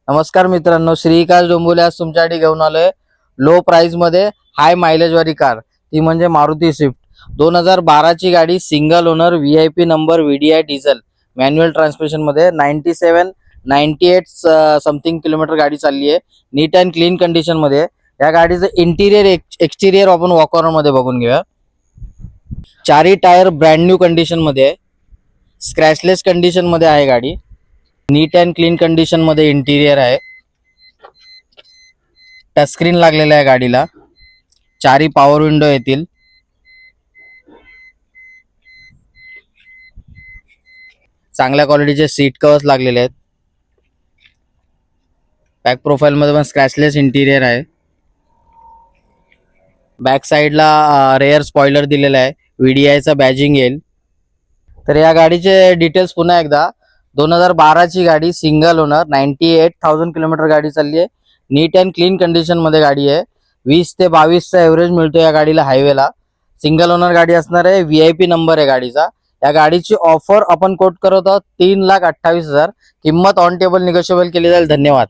नमस्कार मित्रांनो, श्रीकांत डोंबोले आज तुमच्यासाठी घेऊन आलोय लो प्राइस मध्ये हाय मायलेज वाली कार, ती म्हणजे मारुती स्विफ्ट 2012 ची गाडी, single owner, VIP number, VDI diesel, manual transmission मध्ये 97 98 समथिंग किलोमीटर गाडी चालली आहे. नीट अँड क्लीन कंडिशन मध्ये. या गाडीचं इंटिरियर एक्सटिरियर आपण वॉकआउट मध्ये बघून घेऊया. चारी टायर ब्रँड न्यू कंडिशन मध्ये आहे. स्क्रॅचलेस कंडिशन मध्ये आहे गाडी. नीट अँड क्लीन कंडिशन मध्ये इंटिरियर आहे. टच स्क्रीन लागलेला आहे गाडीला. चारी पॉवर विंडो येतील. चांगल्या क्वालिटीचे सीट कव्हर्स लागलेले आहेत. बॅक प्रोफाइल मध्ये पण स्क्रॅचलेस इंटिरियर आहे. बॅक साइडला रेअर स्पॉइलर दिलेला आहे. VDI चा बॅजिंग येईल. तर या गाडीचे डिटेल्स पुन्हा एकदा. 2012 ची गाडी, सिंगल ओनर, 98,000 किलोमीटर गाडी चालली आहे. नीट अँड क्लीन कंडिशन मध्ये गाडी आहे. 20 ते 22चा एव्हरेज मिळतो या गाडीला हायवेला. सिंगल ओनर गाडी असणार आहे. VIP नंबर आहे गाडीचा. या गाडीची ऑफर आपण कोट करत आहोत 3,28,000. किंमत ऑन टेबल निगोशिएबल केली जाईल. धन्यवाद.